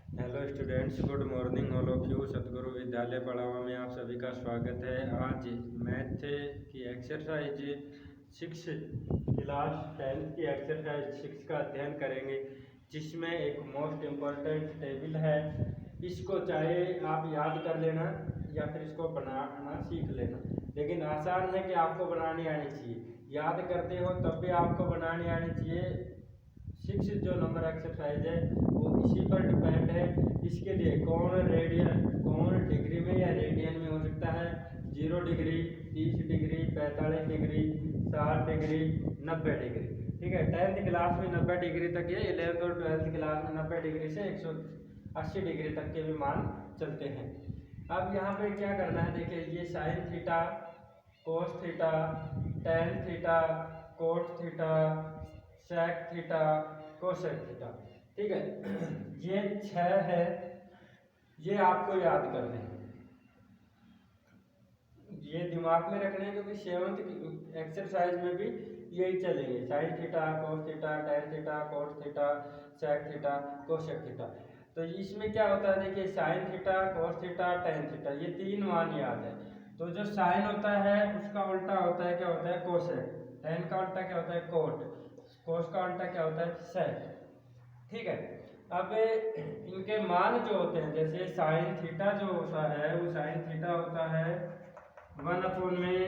Hello students, good morning all of you. सतगुरु विद्यालय पड़ावा में आप सभी का स्वागत है। आज मैथ की एक्सरसाइज 6 क्लास 10 की एक्सरसाइज 6 का अध्ययन करेंगे, जिसमें एक मोस्ट इम्पॉर्टेंट टेबल है। इसको चाहे आप याद कर लेना या फिर इसको बनाना सीख लेना, लेकिन आसान है कि आपको बनानी आनी चाहिए। याद करते हो तब भी आपको बनानी आनी चाहिए। 6 जो नंबर एक्सरसाइज है वो इसी पर डिपेंड है। इसके लिए कौन डिग्री में या रेडियन में हो सकता है। 0 degree, 30 degree, 45 degree, 60 degree, 90 degree. ठीक है, 10th क्लास में 90 डिग्री तक है। 11th और 12th क्लास में 90 डिग्री से 180 डिग्री तक के भी मान चलते हैं। अब यहाँ पे क्या करना है, देखिए ये sine theta, cos theta, tan theta, cot theta, sec theta, cosec theta. ठीक है, ये 6 है, ये आपको याद करने हैं, ये दिमाग में रखने हैं, क्योंकि 7th एक्सरसाइज में भी यही चलेंगे। Sine theta, cos theta, tan theta, cot theta, sec theta, cosec theta. तो इसमें क्या होता है, देखिए sine theta, cos theta, tan theta, ये 3 मान याद है। तो जो साइन होता है उसका उल्टा होता है, क्या होता है, कोसेक। टेन का उल्टा क्या होता है, कोट। कोस का उल्टा क्या होता है, सेक। ठीक है, अब इनके मान जो होते हैं, जैसे साइन थीटा जो होता है वो साइन थीटा होता है 1 में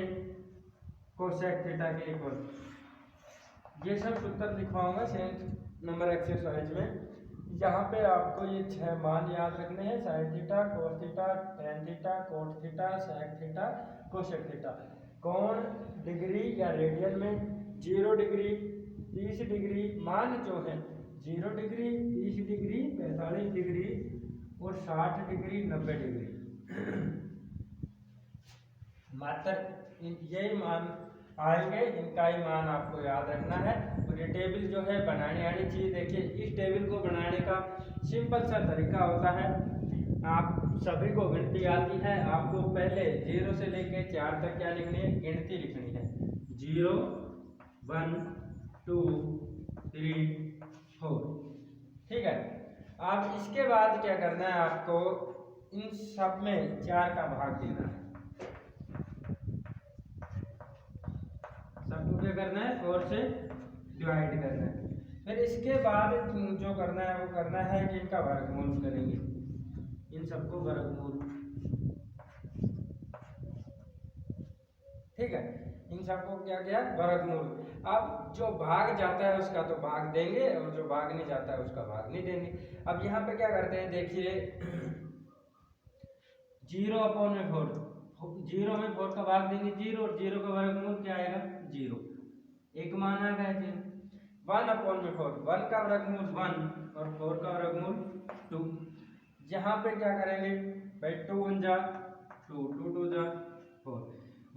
कोसेक थीटा के इक्वल। ये सब सूत्र लिखवाऊंगा 7th नंबर एक्सरसाइज में। यहाँ पे आपको ये 6 मान याद रखने हैं, sine theta, cos theta, tan theta, cot theta, sec theta, cosec theta. कौन डिग्री या रेडियन में 0 डिग्री, 30 डिग्री, मान जो है 0 डिग्री, 30 डिग्री, 45 डिग्री और 60 डिग्री, 90 डिग्री। मात्र यही मान आएंगे, इनका ही मान आपको याद रखना है। और ये टेबल जो है बनाने आनी चाहिए। देखिए इस टेबल को बनाने का सिंपल सा तरीका होता है। आप सभी को गिनती आती है, आपको पहले 0 से लेके 4 तक क्या लिखनी है, गिनती लिखनी है। 0, 1, 2, 3, 4। ठीक है, अब इसके बाद क्या करना है, आपको इन सब में 4 का भाग देना है। सबको क्या करना है, 4 से डिवाइड करना है। फिर इसके बाद जो करना है वो करना है कि इनका वर्गमूल करेंगे, इन सबको वर्गमूल। ठीक है, इन सबको क्या किया, वर्गमूल। अब जो भाग जाता है उसका तो भाग देंगे, और जो भाग नहीं जाता है उसका भाग नहीं देंगे। अब यहाँ पे क्या करते हैं, देखिए 0/4, 0 में 4 का भाग देंगे 0, और 0 का वर्गमूल क्या आएगा, 0। एक मान आ गया। फिर 1/4, 1 का वर्गमूल 1 और 4 का वर्गमूल 2। यहाँ पे क्या करेंगे भाई, 2 1 जा 2, 2 2 जा 4।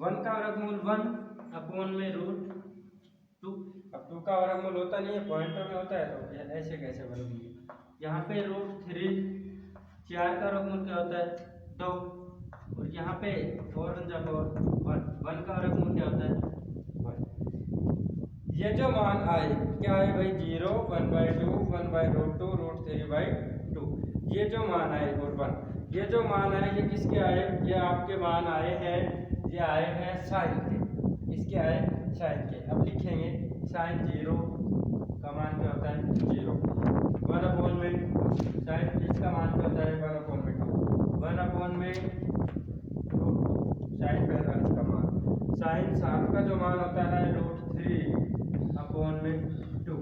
1 का वर्गमूल 1/√2। अब 2 का वर्गमूल होता नहीं है, पॉइंटों में होता है, तो ऐसे कैसे वर्गमूल। यहाँ पे √3, 4 का वर्गमूल क्या होता है, 2। और यहाँ पे 4 1 जा 4, 1 का वर्गमूल क्या होता है, 1। ये जो मान आए क्या आए भाई, 0, 1/2, 1/√2, √3/2। ये जो मान आए और 1, ये जो मान आए ये किसके आए, ये आपके मान आए हैं, ये आए हैं साइन के। किसके आए, साइन के। अब लिखेंगे साइन 0 का मान क्या होता है, 0। 1/2 साइन 30 का मान क्या होता है, 1/2। 1/√2 साइन 45 का मान। साइन 7 का जो मान होता है √3/2।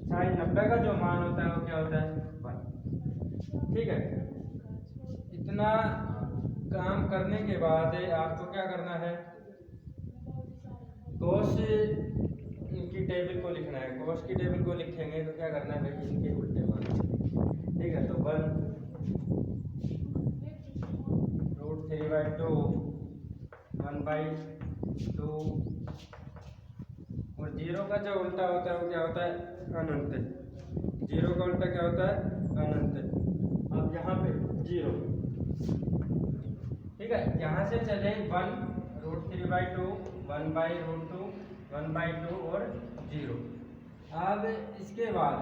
साइन 90 का जो मान होता है वो क्या होता है, 1। ठीक है, इतना काम करने के बाद आपको क्या करना है, कोस की टेबल को लिखना है। कोस की टेबल को लिखेंगे तो क्या करना है भाई, इनके उल्टे मान। ठीक है, तो 1√3/2, 1/2, और 0 का जो उल्टा होता है वो क्या होता है, अनंत। 0 का उल्टा क्या होता है, अनंत। अब यहाँ पे 0। ठीक है, यहाँ से चले 1√3/2, 1/√2, 1/2 और 0। अब इसके बाद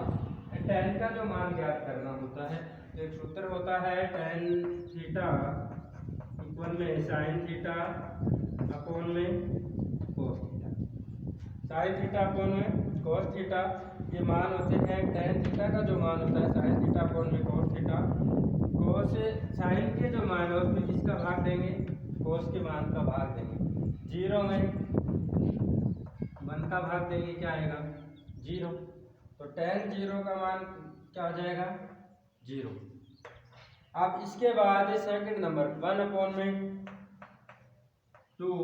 टेन का जो मान ज्ञात करना होता है तो एक सूत्र होता है टेन थीटा इक्वल में साइन थीटा अपॉन में cos theta. Sine theta upon में कोस थीटा ये मान होते हैं। टेन थीटा का जो मान होता है साइन थीटा अपॉन में कोस थीटा, कोस साइन के जो मान है उसमें किसका भाग देंगे, कोस के मान का भाग देंगे। जीरो में 1 का भाग देंगे, क्या आएगा 0। तो टेन 0 का मान क्या हो जाएगा 0। अब इसके बाद सेकंड नंबर 1 अपॉन में 2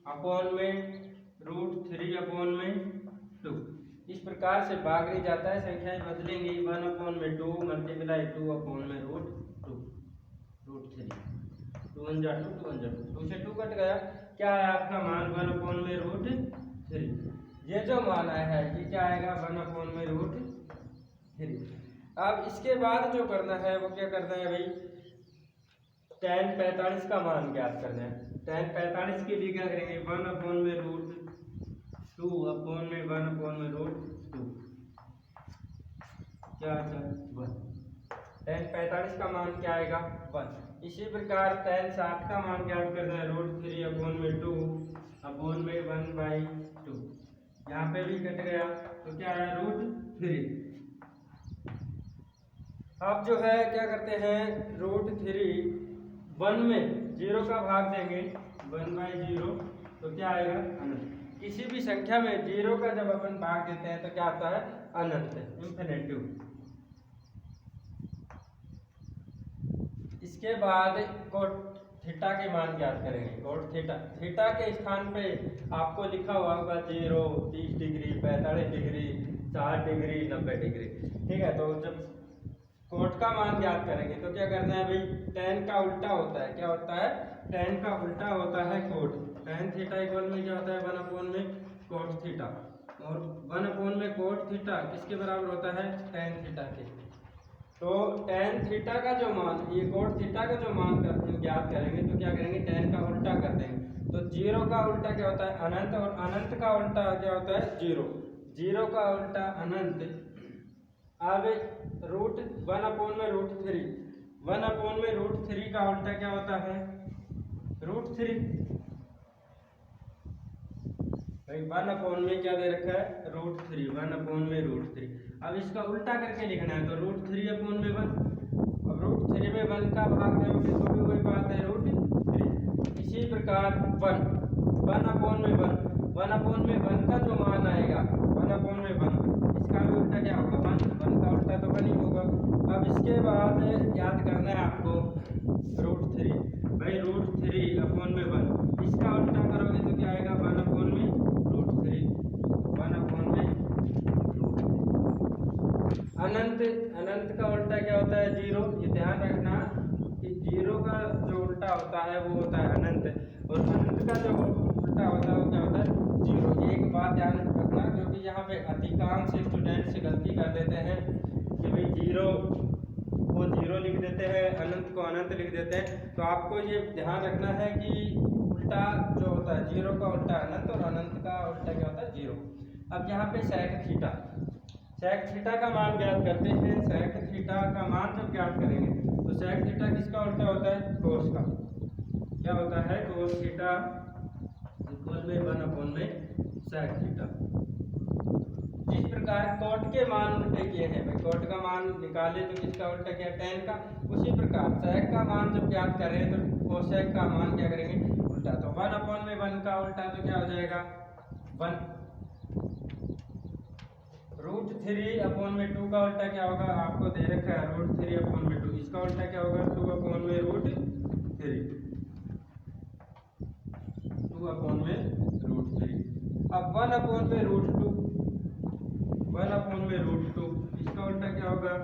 अपॉन में √3 अपॉन में 2। इस प्रकार से भाग नहीं जाता है, संख्याएं बदलेंगी। 1 अपॉन में 2 मल्टीप्लाई 2 अपॉन में √2 √3 2 1 जा 2 2 1 जा 2 से 2 कट गया, क्या है आपका मान 1 अपॉन में √3। ये जो मान आया है ये क्या आएगा 1 अपॉन में √3। अब इसके बाद जो करना है वो क्या करना है भाई, tan 45 का मान ज्ञात करना है। tan 45 के लिए क्या करेंगे 1 अपॉन में √2 अपॉन में 1 अपॉन में √2 क्या आता है 1। tan 45 का मान क्या आएगा 1। इसी प्रकार tan 60 का मान ज्ञात करना है √3 अपॉन में 2 अपॉन में 1/2। यहाँ पे भी कट गया तो क्या है √3। अब जो है क्या करते हैं √3 1 में 0 का भाग देंगे 1/0 तो क्या आएगा अनंत। किसी भी संख्या में 0 का जब अपन भाग देते हैं तो क्या आता है अनंत, इंफिनिटिव। इसके बाद कोट थीटा के मान ज्ञात करेंगे। कोट थीटा, थीटा के स्थान पे आपको लिखा हुआ होगा 0 30 डिग्री 45 डिग्री 60 डिग्री 90 डिग्री, ठीक है। तो जब कोट का मान ज्ञात करेंगे तो क्या करना है भाई, tan का उल्टा होता है, क्या होता है tan का उल्टा होता है कोट। tan थीटा इक्वल में क्या होता है 1 अपॉन में कोट थीटा, और 1 अपॉन में कोट थीटा किसके बराबर होता है tan थीटा के। तो tan थीटा का जो मान, ये कोट थीटा का जो मान ज्ञात करेंगे तो क्या करेंगे tan का उल्टा कर देंगे। तो 0 का उल्टा क्या होता है अनंत, और अनंत का उल्टा क्या होता है 0। 0 का उल्टा अनंत। अब √1 अपॉन में √3, 1 अपॉन में √3 का उल्टा क्या होता है √3 भाई। 1 अपॉन में क्या दे रखा है √3, 1 अपॉन में √3। अब इसका उल्टा करके लिखना है तो √3 अपॉन में 1। अब √3 में 1 का भाग देंगे तो भी वही बात है √3। इसी प्रकार 1 अपॉन में 1 अपॉन में 1 का जो मान आएगा 1 अपॉन में 1, इसका भी उल्टा क्या होगा 1 का उल्टा तो 1 ही होगा। अब इसके बाद याद करना है आपको √3 भाई, √3 अपॉन में 1, इसका उल्टा करोगे तो क्या आएगा 1 अपॉन में √3, 1 अपॉन में अनंत। अनंत का उल्टा क्या होता है 0। ये ध्यान रखना कि 0 का जो उल्टा होता है वो होता है अनंत, और अनंत का जो उल्टा होता है वो क्या होता है 0। एक बात ध्यान रखना, क्योंकि यहाँ पे अधिकांश स्टूडेंट्स गलती कर देते हैं कि भाई 0 को 0 लिख देते हैं, अनंत को अनंत लिख देते हैं। तो आपको ये ध्यान रखना है कि उल्टा जो होता है 0 का उल्टा अनंत, और अनंत का उल्टा क्या होता है 0। अब यहाँ पे sec थीटा, sec थीटा का मान ज्ञात करते हैं। sec थीटा का मान जब ज्ञात करेंगे तो sec थीटा किसका उल्टा होता है cos का, क्या होता है cos थीटा इक्वल में 1 अपॉन में sec थीटा। जिस प्रकार कोट के मान उल्टे किए हैं भाई, कोट का मान निकाले तो किसका उल्टा किया tan का, उसी प्रकार sec का मान जब ज्ञात करें तो cosec का मान क्या करेंगे उल्टा। तो 1 अपॉन में 1 का उल्टा तो क्या हो जाएगा 1। √3 अपॉन में 2 का उल्टा क्या होगा, आपको दे रखा है √3 अपॉन में 2, इसका उल्टा क्या होगा 2 अपॉन में √3, 2 अपॉन में √3। अब 1 अपॉन में √2, 1 अपॉन में √2, इसका उल्टा क्या होगा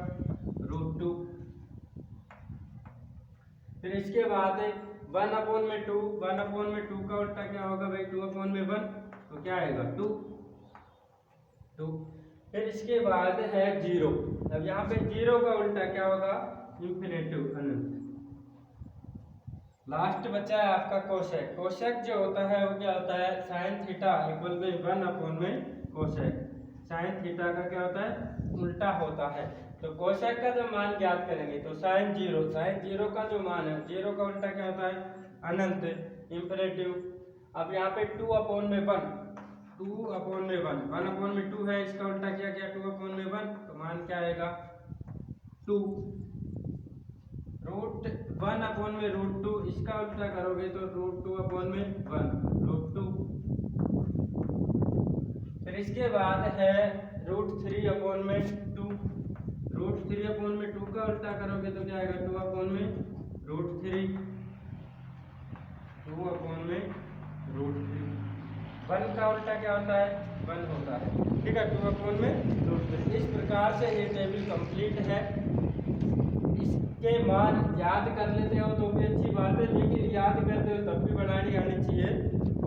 √2। फिर इसके बाद 1 अपॉन में 2, 1 अपॉन में 2 का उल्टा क्या होगा भाई 2 अपॉन में 1, तो क्या आएगा 2। फिर इसके बाद है 0। अब यहाँ पे 0 का उल्टा क्या होगा इंफिनिटिव, अनंत। लास्ट बचा है आपका कोसेक। कोसेक जो होता है वो क्या होता है साइन थीटा इक्वल में 1 अपॉन में कोसेक। साइन थीटा का क्या होता है उल्टा होता है। तो कोसेक का जो मान ज्ञात करेंगे तो साइन जीरो का जो मान है, जीरो का उल्टा क्या होता है, अनंत, इंफिनिटिव। अब यहाँ पे 2/1, 1/2 है, इसका उल्टा क्या किया, 2/1, तो मान क्या आएगा 2। √1/√2, इसका उल्टा करोगे तो √2/1, √2। फिर इसके बाद है √3/2, √3/2 का उल्टा करोगे तो क्या आएगा 2/√3, 2/√3। 1 का उल्टा क्या होता है, 1 होता है, ठीक है, 2/√3। इस प्रकार से ये टेबल कंप्लीट है। इसके मान याद कर लेते हो तो भी अच्छी बात है, लेकिन याद करते हो तब भी बनानी आनी चाहिए,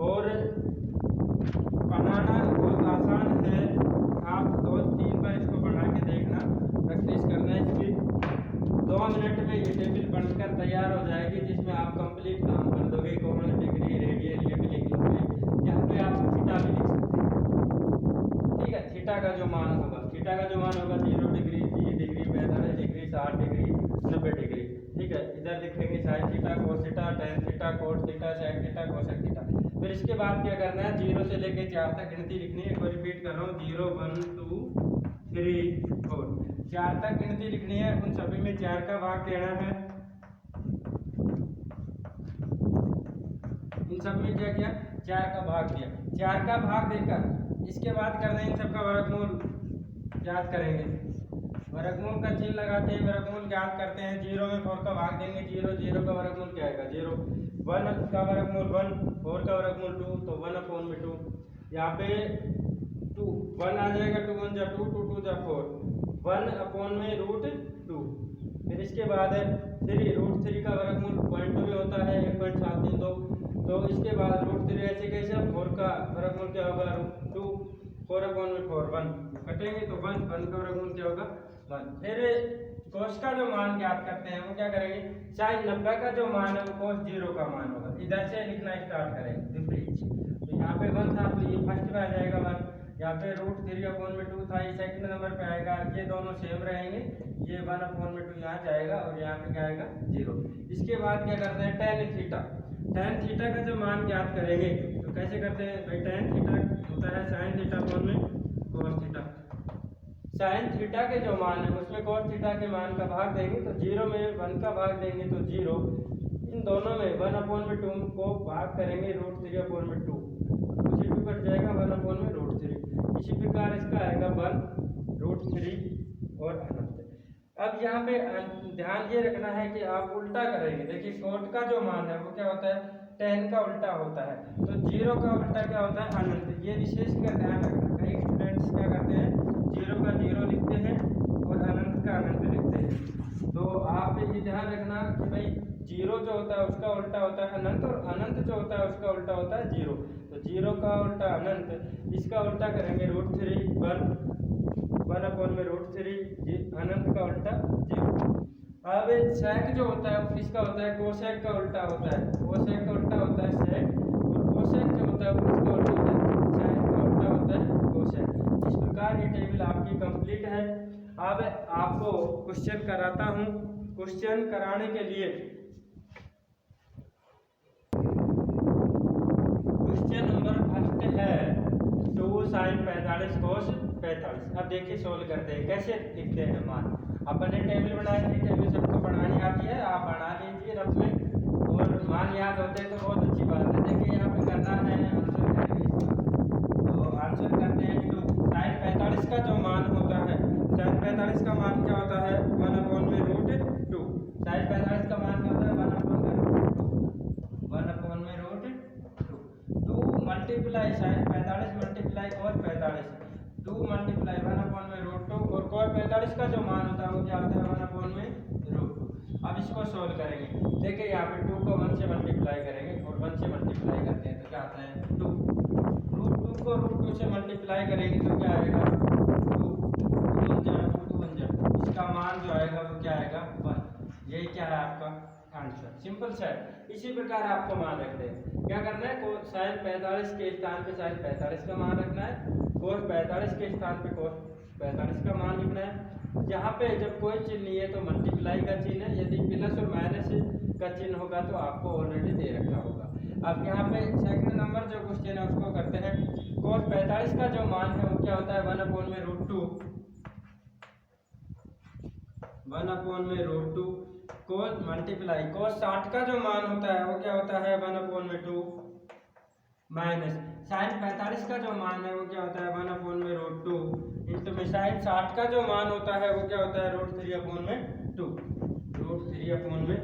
और बनाना बहुत आसान है। आप 2-3 बार इसको बना के देखना, प्रैक्टिस करना है इसकी। 2 मिनट में ये टेबल बनकर तैयार हो जाएगी, जिसमें आप कंप्लीट काम कर दोगे। कॉमन डिग्री, रेडियन, ये भी लिख लोगे। यहाँ पे आप थीटा भी लिख सकते हैं, ठीक है। थीटा का जो मान होगा 0 degree, 30 degree, 45 degree, 60 degree, 90 degree, ठीक है। इधर लिखेंगे sine theta, cos theta, tan theta, cot theta, sec theta, cosec theta. फिर इसके बाद क्या करना है, 0 से लेके 4 तक गिनती लिखनी है। एक बार रिपीट कर रहा हूँ, 0 1 2 3 4, 4 तक गिनती लिखनी है। उन सभी में 4 का भाग देना है। इन सब में क्या किया, 4 का भाग दिया। 4 का भाग देकर इसके बाद करना है इन सब का वर्गमूल याद करेंगे। वर्गमूल का चिन्ह लगाते हैं, वर्गमूल ज्ञात करते हैं। 0 में 4 का भाग देंगे, 0 का वर्गमूल क्या आएगा 0। 1 का वर्गमूल 1, 4 का वर्गमूल 2, तो 1/2। यहाँ पे 2 1 आ जाएगा, 2 1 जा 2, 2 2 जा 4, 1/√2। फिर इसके बाद है 3, √3 का वर्गमूल 0.2 में होता है, 1.732। तो इसके बाद √3 ऐसे कैसे, 4 का वर्गमूल क्या होगा √2, 4/4 1 कटेंगे तो 1 का वर्गमूल क्या होगा 1। फिर कोस का जो मान ज्ञात करते हैं वो क्या करेंगे, साइन 90 का जो मान है वो कोस 0 का मान होगा। इधर से लिखना स्टार्ट करेंगे विपरीत। तो यहाँ पे 1 था तो ये फर्स्ट पे आ जाएगा 1। यहाँ पे √3/2 था, ये सेकंड नंबर पे आएगा। ये दोनों सेम रहेंगे, ये 1/2 यहाँ जाएगा और यहाँ पे क्या आएगा 0। इसके बाद क्या करते हैं, tan थीटा का जो मान ज्ञात करेंगे तो कैसे करते हैं भाई, tan थीटा होता है sin theta cos theta. sin theta के जो मान है उसमें cos थीटा के मान का भाग देंगे तो 0 में 1 का भाग देंगे तो 0। इन दोनों में 1/2 को भाग करेंगे √3/2, उसी 2 कट जाएगा 1/√3। इसी प्रकार इसका आएगा 1√3 और अनंत। अब यहाँ पे ध्यान ये रखना है कि आप उल्टा करेंगे। देखिए कोट का जो मान है वो क्या होता है, tan का उल्टा होता है, तो 0 का उल्टा क्या होता है अनंत। ये विशेष का ध्यान रखना। कई स्टूडेंट्स क्या करते हैं, 0 का 0 लिखते हैं और अनंत का अनंत लिखते हैं। तो आप ये ध्यान रखना कि भाई 0 जो होता है उसका उल्टा होता है अनंत, और अनंत जो होता है उसका उल्टा होता है 0। तो 0 का उल्टा अनंत, इसका उल्टा करेंगे √3 1/√3, अनंत का उल्टा 0। अब सेक जो होता है इसका होता है कोसेक का उल्टा होता है, कोसेक का उल्टा होता है सेक, और कोसेक जो होता है उसका उल्टा होता है साइन का उल्टा होता है कोसेक। इस प्रकार ये टेबल आपकी कंप्लीट है। अब आपको क्वेश्चन कराता हूँ। क्वेश्चन कराने के लिए क्वेश्चन नंबर फर्स्ट है 2 sin 45 cos 45। अब देखिए सोल्व करते हैं, कैसे लिखते हैं मान। अपन ने टेबल बनाई थी, टेबल सबको बनानी आती है, आप बना लीजिए रफ में, और मान याद होते हैं तो बहुत अच्छी बात है। देखिए यहाँ पे करना है आंसर करेंगे, तो आंसर करते हैं 2 sin 45 का जो मान होता है, sin 45 का मान क्या होता है 1/√2। sin 45 का मान क्या होता है 1/√2। 2 multiply sin 45 multiply cos 45, 2 multiply 1/√2, और cos 45 का जो मान होता है वो क्या होता है 1/√2। अब इसको सोल्व करेंगे। देखिए यहाँ पे 2 को 1 से मल्टीप्लाई करेंगे और 1 से मल्टीप्लाई करते हैं तो क्या आता है 2। √2 को √2 से मल्टीप्लाई करेंगे तो क्या आएगा 2, 2 1 जा 2 1 जा, इसका मान जो आएगा वो क्या आएगा 1। यही क्या है आपका आंसर, सिंपल सा है। इसी प्रकार आपको मान रखते हैं, क्या करना है sin 45 के स्थान पे sin 45 का मान रखना है, cos 45 के स्थान पे cos 45 का मान लिखना है। यहाँ पे जब कोई चिन्ह नहीं है तो मल्टीप्लाई का चिन्ह है, यदि प्लस और माइनस का चिन्ह होगा तो आपको ऑलरेडी दे रखा होगा। अब यहाँ पे सेकंड नंबर जो क्वेश्चन है उसको करते हैं। cos 45 का जो मान है वो क्या होता है 1/√2, 1/√2 cos मल्टीप्लाई cos 60 का जो मान होता है वो क्या होता है 1/2 माइनस साइन 45 का जो मान है वो क्या होता है 1/√2 इंटू में साइन 60 का जो मान होता है वो क्या होता है √3/2, √3/2।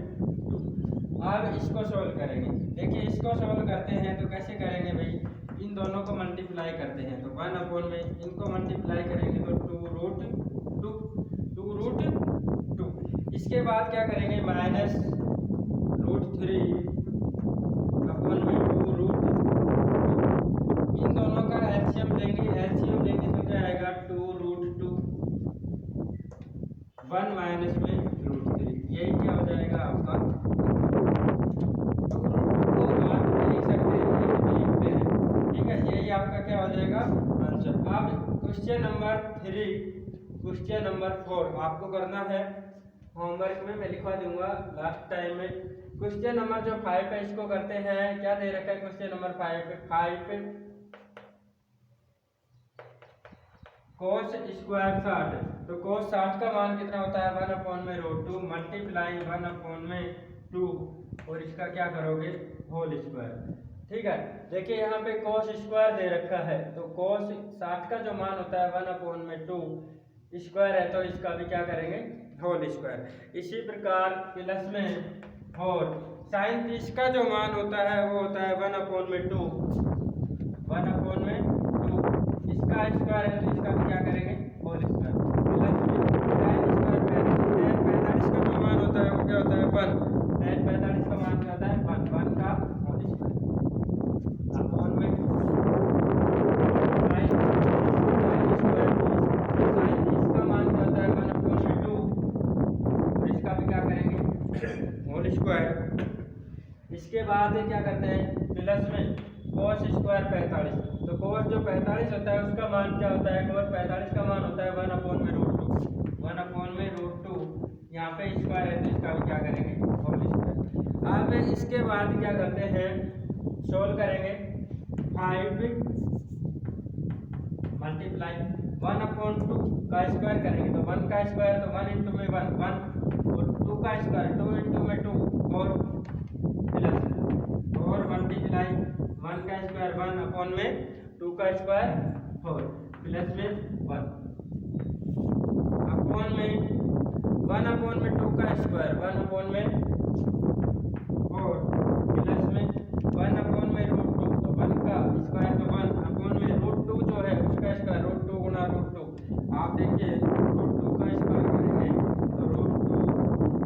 अब इसको सोल्व करेंगे। देखिए इसको सोल्व करते हैं तो कैसे करेंगे भाई, इन दोनों को मल्टीप्लाई करते हैं तो 1 में इनको मल्टीप्लाई करेंगे तो 2√2। इसके बाद क्या करेंगे माइनस √3/2 इन दोनों का एलसीएम लेंगे तो क्या आएगा 2√2 1 माइनस में √3, यही क्या हो जाएगा आपका 2√2 को आप लिख सकते हैं, लिखते हैं, ठीक है, यही आपका क्या हो जाएगा आंसर। अब क्वेश्चन नंबर 4 आपको करना है होमवर्क में, मैं लिखवा दूंगा लास्ट टाइम में। क्वेश्चन नंबर जो 5 है इसको करते हैं। क्या दे रखा है क्वेश्चन नंबर 5 cos स्क्वायर 60, तो cos 60 का मान कितना होता है 1/√2 मल्टीप्लाई 1/2 और इसका क्या करोगे होल स्क्वायर, ठीक है। देखिए यहाँ पे cos स्क्वायर दे रखा है तो cos 60 का जो मान होता है 1/2 स्क्वायर है तो इसका भी क्या करेंगे होल स्क्वायर। इसी प्रकार प्लस में और साइन 30 का जो मान होता है वो होता है 1/2 इसका स्क्वायर है तो इसका भी क्या करेंगे होल स्क्वायर। प्लस में tan स्क्वायर 45 का जो मान होता है वो क्या होता है 1, tan 45 का मान क्या होता है 1 का होल स्क्वायर अपॉन में sin स्क्वायर sin 30 का मान क्या होता है 1/2 और इसका भी क्या करेंगे होल स्क्वायर। इसके बाद क्या करते हैं प्लस में cos स्क्वायर 45, तो cos जो 45 होता है उसका मान क्या होता है cos 45 का मान होता है 1/√2 यहाँ पे स्क्वायर है तो इसका भी क्या करेंगे होल स्क्वायर। अब इसके बाद क्या करते हैं सोल्व करेंगे 5 मल्टीप्लाई 1/2 का स्क्वायर करेंगे तो 1 का स्क्वायर तो 1 इंटू में 1 और 2 का स्क्वायर 2 इंटू में 2 और प्लस और मल्टीप्लाई 1 का स्क्वायर 1 में 2 का स्क्वायर 4 प्लस में 1 अपॉन में 2 का स्क्वायर 1 में 4 प्लस में 1/√2 तो 1 का स्क्वायर तो 1 अपॉन में √2 जो है उसका स्क्वायर √2 गुना √2। आप देखिए √2 का स्क्वायर करेंगे तो √2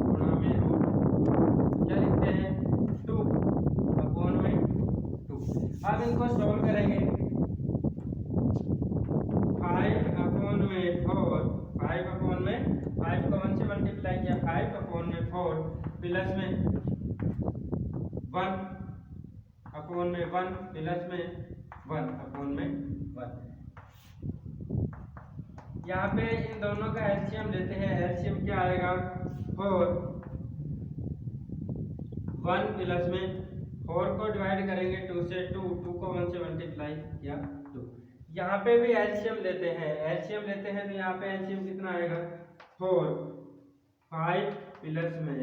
गुना में √2 क्या लिखते हैं 2 अपॉन में 2। अब इनको सॉल्व करेंगे 5 को 1 से मल्टीप्लाई किया 5/4 प्लस में 1/1 प्लस में 1/1। यहाँ पे इन दोनों का एलसीएम लेते हैं, एलसीएम क्या आएगा 4 1 प्लस में 4 को डिवाइड करेंगे 2 से 2 को 1 से मल्टीप्लाई किया 2। यहाँ पे भी एलसीएम लेते हैं तो यहाँ पे एलसीएम कितना आएगा 4 5 प्लस में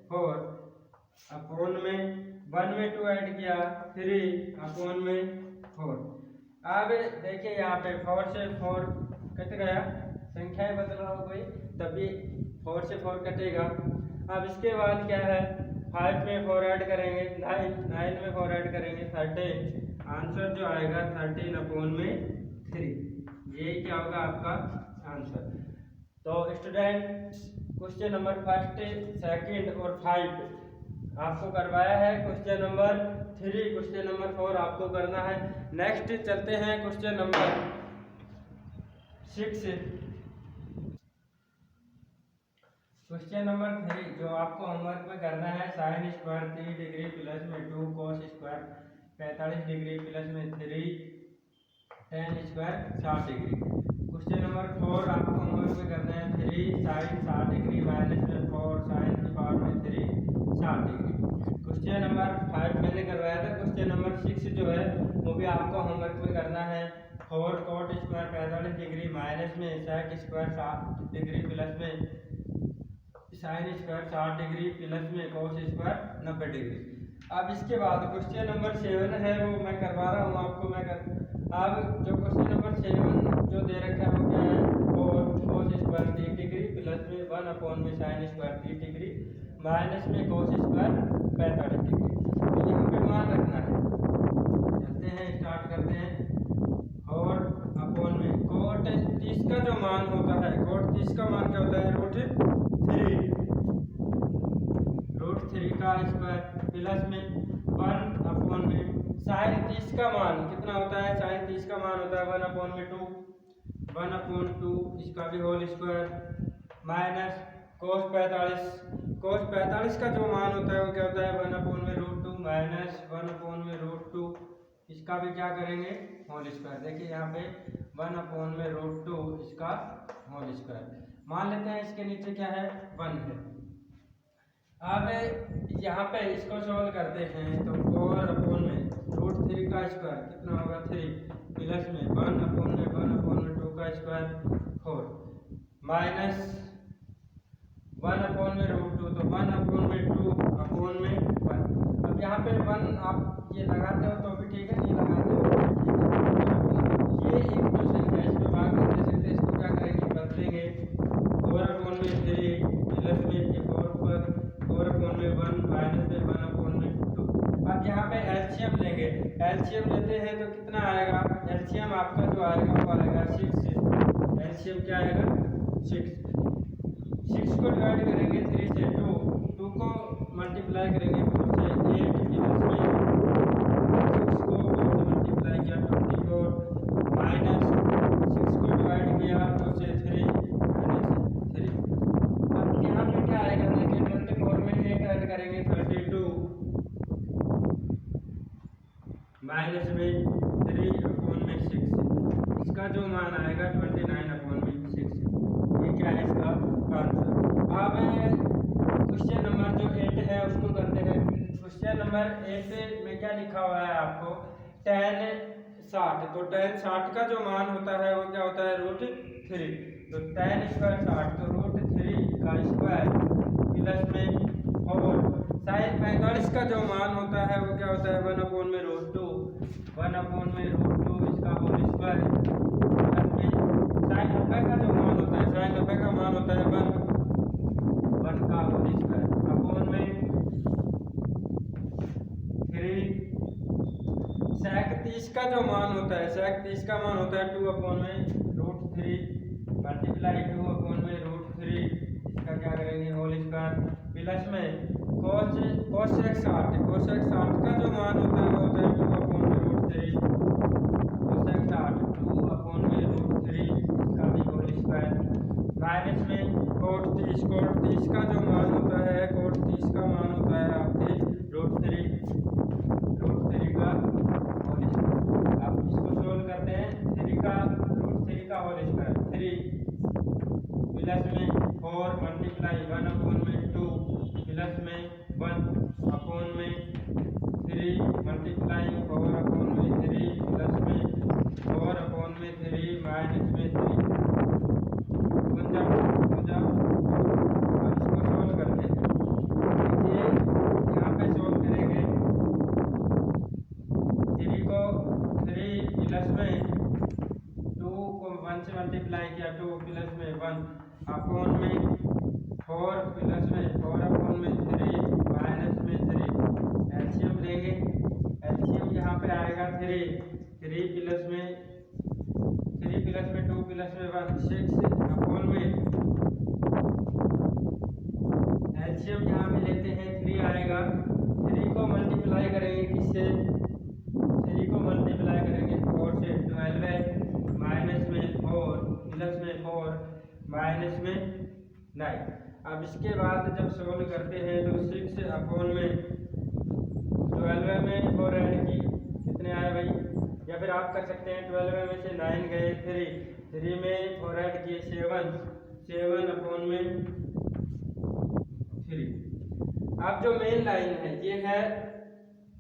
4 अपॉन में 1 में 2 ऐड किया 3 अपॉन में 4। अब देखिए यहाँ पे 4 से 4 कट गया, संख्याएं बदल रहा हो कोई तभी 4 से 4 कटेगा। अब इसके बाद क्या है 5 में 4 ऐड करेंगे 9 में 4 ऐड करेंगे 13, आंसर जो आएगा 13/3, ये क्या होगा आपका आंसर। तो स्टूडेंट क्वेश्चन नंबर 1, 2 और 5 आपको करवाया है, क्वेश्चन नंबर 3 क्वेश्चन नंबर 4 आपको करना है। नेक्स्ट चलते हैं क्वेश्चन नंबर 6। क्वेश्चन नंबर 3 जो आपको होमवर्क में करना है sin स्क्वायर 3 डिग्री प्लस में 2 cos स्क्वायर 45 डिग्री प्लस में 3 tan square 60 degree. Question number 4 आपको होमवर्क में करना है 3 sin 60 डिग्री माइनस में 4 sin की पावर में 3 60 डिग्री। क्वेश्चन नंबर 5 मैंने करवाया था। क्वेश्चन नंबर 6 जो है वो भी आपको होमवर्क में करना है 4 cot स्क्वायर 45 डिग्री माइनस में sec स्क्वायर 60 डिग्री प्लस में sin स्क्वायर 60 डिग्री प्लस में cos स्क्वायर 90 डिग्री। अब इसके बाद क्वेश्चन नंबर 7 है वो मैं करवा रहा हूँ आपको। अब जो क्वेश्चन नंबर 7 जो दे रखा है वो क्या है, cos स्क्वायर 30 डिग्री प्लस में 1 में sin स्क्वायर 30 डिग्री माइनस में cos स्क्वायर 45 डिग्री। तो यहाँ पे मान रखना है। चलते हैं, स्टार्ट करते हैं। और अपॉन में cot 30 का जो मान होता है, cot 30 का मान क्या होता है, √3 का स्क्वायर प्लस में 1 में sin 30 का मान कितना होता है, sin 30 का मान होता है 1/2 इसका भी होल स्क्वायर माइनस cos 45 का जो मान होता है वो क्या होता है 1/√2 माइनस 1/√2 इसका भी क्या करेंगे, होल स्क्वायर। देखिए यहाँ पे 1/√2 इसका होल स्क्वायर मान लेते हैं। इसके नीचे क्या है, 1 है। अब यहाँ पे इसको सॉल्व करते हैं तो 4/√3 का स्क्वायर कितना होगा 3 प्लस में 1/2 का स्क्वायर 4 माइनस 1/√2 तो 1/2/1। अब यहाँ पे 1 आप ये लगाते हो तो भी ठीक है, नहीं लगाते हो तो भी ठीक है। ये एक जो संख्या है इसमें भाग नहीं दे सकते, इसको क्या करेंगे, बदलेंगे 4/3 प्लस में 4/1 माइनस में 1/2। अब यहाँ पे एलसीएम लेंगे, एलसीएम लेते हैं तो कितना आएगा, एलसीएम आपका जो आएगा वो आएगा 6। एलसीएम क्या आएगा 6 को डिवाइड करेंगे 3 से 2 को मल्टीप्लाई करेंगे 4 से 8 प्लस में 6 को 4 से मल्टीप्लाई किया 24 माइनस 6 को डिवाइड किया 2 से 3 माइनस 3। अब यहाँ पे क्या आएगा, देखिए 24 में 8 ऐड करेंगे 32 माइनस में 3/6 इसका जो मान आएगा 29/6। ये क्या है इसका आंसर। अब क्वेश्चन नंबर जो 8 है उसको करते हैं। क्वेश्चन नंबर 8 में क्या लिखा हुआ है आपको, tan 60। तो tan 60 का जो मान होता है वो क्या होता है √3। तो tan स्क्वायर 60 तो √3 का स्क्वायर प्लस में 4 sin 45 का जो मान होता है वो क्या होता है 1/√2 इसका होल स्क्वायर प्लस में sin 90 का जो मान होता है, sin 90 का मान होता है 1 का होल स्क्वायर अपॉन में 3 sec 30 का जो मान होता है, sec 30 का मान होता है 2/√3 मल्टीप्लाई 2/√3 इसका क्या करेंगे होल स्क्वायर प्लस में cos sec 60 का जो मान होता है वो होता है 2/√3 cos sec 60 2/√3 इसका भी होल स्क्वायर माइनस में cot 30 का जो मान होता है, cot 30 का मान होता है आपके √3 का होल स्क्वायर। आप इसको सोल्व करते हैं, 3 का √3 का होल स्क्वायर 3 प्लस में 4 मल्टीप्लाई 1/2 प्लस में 1/3 मल्टीप्लाई 4/3 प्लस में 4/3 माइनस में 3 अब इसको सोल्व करते हैं। देखिए यहाँ पे सोल्व करेंगे 3 को 3 प्लस में 2 को 1 से मल्टीप्लाई किया 2 प्लस में 1 अपॉन में 4 प्लस में 4/3 माइनस में 3। एलसीएम लेंगे, एलसीएम यहाँ पे आएगा 3 प्लस में 2 प्लस में 1 6 अपॉन में एलसीएम यहाँ पे लेते हैं 3 आएगा। 3 को मल्टीप्लाई करेंगे किससे, 3 को मल्टीप्लाई करेंगे 4 से 12 माइनस में 4 प्लस में 4 माइनस में 9। अब इसके बाद जब सोल्व करते हैं तो 6 अपॉन में 12 में 4 ऐड की कितने आए भाई या फिर आप कर सकते हैं 12 में से 9 गए 3 में 4 ऐड किए 7 अपॉन में 3। अब जो मेन लाइन है ये है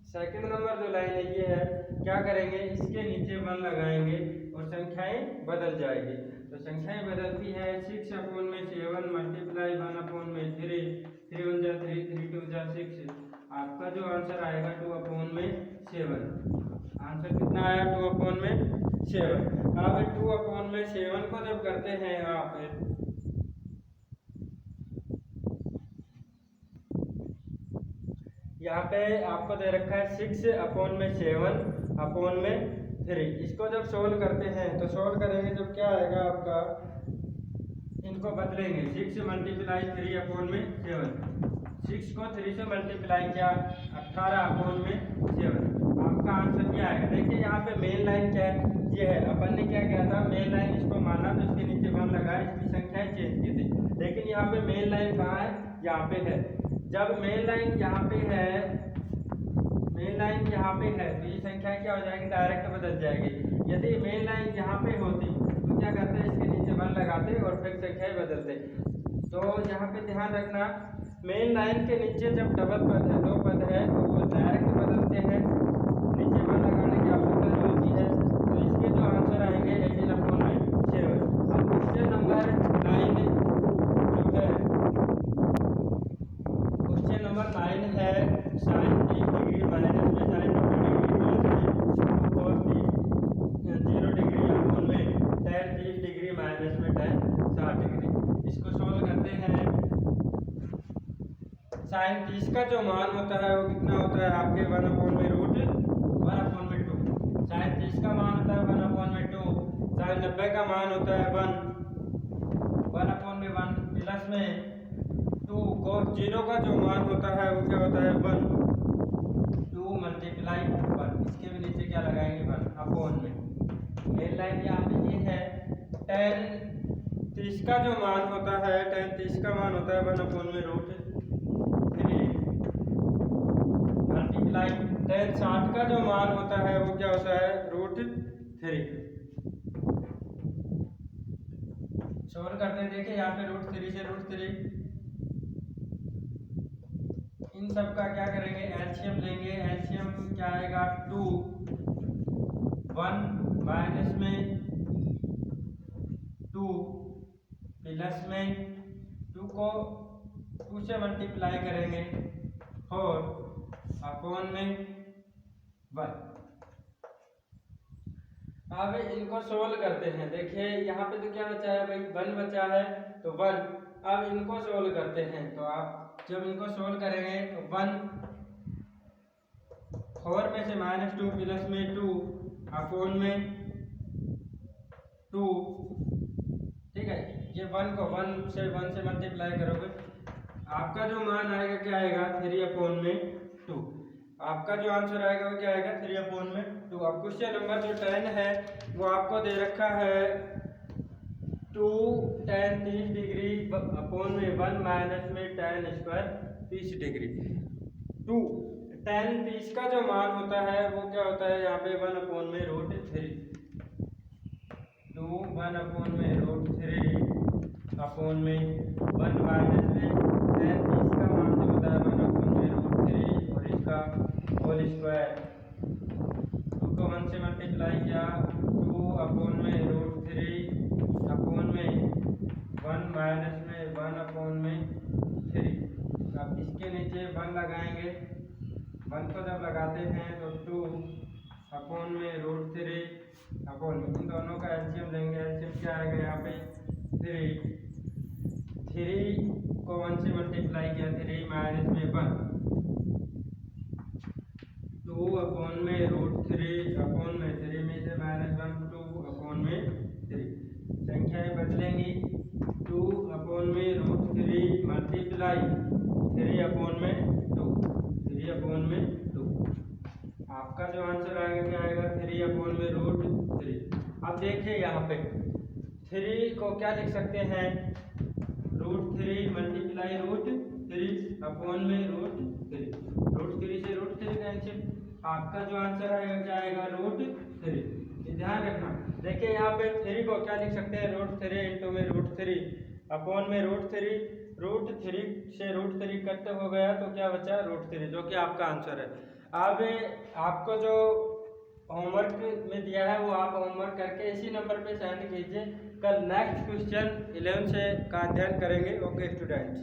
सेकंड नंबर जो लाइन है ये है, क्या करेंगे इसके नीचे 1 लगाएंगे और संख्याएं बदल जाएगी। तो संख्याएं बदलती है 6 अपॉन में 7 मल्टीप्लाई 1 अपॉन में 3 3 1 जा 3 3 2 जा 6। आपका जो आंसर आएगा 2 अपॉन में 7। आंसर कितना आया 2 अपॉन में 7। अब 2 अपॉन में 7 को जब करते हैं आप यहाँ पे आपको दे रखा है 6 अपॉन में 7 अपॉन में 3। इसको जब सोल्व करते हैं तो सोल्व करेंगे जब क्या आएगा आपका, इनको बदलेंगे 6 मल्टीप्लाई 3 अपॉन में 7। 6 को 3 से मल्टीप्लाई किया 18 अपॉन में 7। आपका आंसर क्या आएगा। देखिए यहाँ पे मेन लाइन क्या है, ये है। अपन ने क्या किया था, मेन लाइन इसको माना तो इसके नीचे 1 लगाया, इसकी संख्याएं चेंज की थी। लेकिन यहाँ पे मेन लाइन कहाँ है, यहाँ पे है। जब मेन लाइन यहाँ पे है, मेन लाइन यहाँ पे है तो ये संख्या क्या हो जाएगी, डायरेक्ट बदल जाएगी। यदि मेन लाइन यहाँ पे होती तो क्या करते हैं, इसके नीचे 1 लगाते और फिर संख्याएं बदलते। तो यहाँ पे ध्यान रखना, मेन लाइन के नीचे जब डबल पद है, 2 पद है तो वो डायरेक्ट बदलते हैं, नीचे 1 लगाने की आवश्यकता नहीं होती है। तो इसके जो आंसर आएंगे 18 अपॉन में 7। अब क्वेश्चन नंबर 9 जो है, क्वेश्चन नंबर 9 है sin 30 डिग्री माइनस में sin 0 डिग्री अपॉन में tan 30 डिग्री माइनस में tan 60 डिग्री। इसको सोल्व करते हैं। sin 30 का जो मान होता है वो कितना होता है आपके 1 अपॉन में रूट 1 अपॉन में 2। sin 30 का मान होता है 1 अपॉन में 2। sin 90 का मान होता है 1 अपॉन में 1 प्लस में 2। cos 0 का जो मान होता है वो क्या होता है 1 2 मल्टीप्लाई 1। इसके भी नीचे क्या लगाएंगे 1 अपॉन में। मेन लाइन यहाँ पे ये है। tan 30 का जो मान होता है, tan 30 का मान होता है 1 अपॉन में रूट 3 मल्टीप्लाई tan 60 का जो मान होता है वो क्या होता है रूट 3। सोल्व करते हैं। देखिए यहाँ पे रूट 3 से रूट 3, इन सब का क्या करेंगे, एलसीएम लेंगे। एलसीएम क्या आएगा 2 1 माइनस में 2 प्लस में 2 को 2 से मल्टीप्लाई करेंगे 4 अपॉन में 1। अब इनको सोल्व करते हैं। देखिए यहाँ पे तो क्या बचा है भाई, 1 बचा है तो 1। अब इनको सोल्व करते हैं तो आप जब इनको सोल्व करेंगे तो 1 4 में से -2 प्लस में 2 अपॉन में 2। ठीक है, ये 1 को 1 से मल्टीप्लाई करोगे, आपका जो मान आएगा क्या आएगा 3 अपॉन में 2। आपका जो आंसर आएगा वो क्या आएगा 3 अपॉन में 2। अब क्वेश्चन नंबर जो 10 है वो आपको दे रखा है 2 tan 30 डिग्री अपॉन में 1 माइनस में tan स्क्वायर 30 डिग्री। 2 tan 30 का जो मान होता है वो क्या होता है यहाँ पे 1 अपॉन में रूट 3। 2 1 अपॉन में रूट 3 अपॉन में 1 माइनस में tan 30 का मान जो होता है 1 अपॉन में रूट 3 और इसका होल स्क्वायर। 2 को 1 से मल्टीप्लाई किया 2 अपॉन में रूट 3 अपॉन में 1 माइनस में 1 अपॉन में 3। अब इसके नीचे 1 लगाएंगे, 1 को जब लगाते हैं तो 2 अपॉन में रूट 3 अपॉन में, इन दोनों का एलसीएम लेंगे। एलसीएम क्या आएगा यहाँ पे 3 को 1 से मल्टीप्लाई किया 3 माइनस में 1 2 अपॉन में रूट 3 अपॉन में 3 में से -1 2 अपॉन में 3। संख्याएं बदलेंगी 2 अपॉन में रूट 3 मल्टीप्लाई 3 अपॉन में 2 3 अपॉन में 2। आपका जो आंसर आएगा क्या आएगा 3 अपॉन में रूट 3। अब देखिए यहाँ पे 3 को क्या लिख सकते हैं, रूट 3 मल्टीप्लाई रूट 3 अपॉन में रूट 3। रूट 3 से रूट 3 कैंसिल। आपका जो आंसर आएगा क्या आएगा रूट 3। ध्यान रखना, देखिए यहाँ पे 3 को क्या लिख सकते हैं, √3 इंटू में √3 अपॉन में √3 से √3 कट हो गया तो क्या बचा, √3, जो कि आपका आंसर है। अब आपको जो होमवर्क में दिया है वो आप होमवर्क करके इसी नंबर पे सेंड कीजिए। कल नेक्स्ट क्वेश्चन 11 से का अध्ययन करेंगे। Okay students.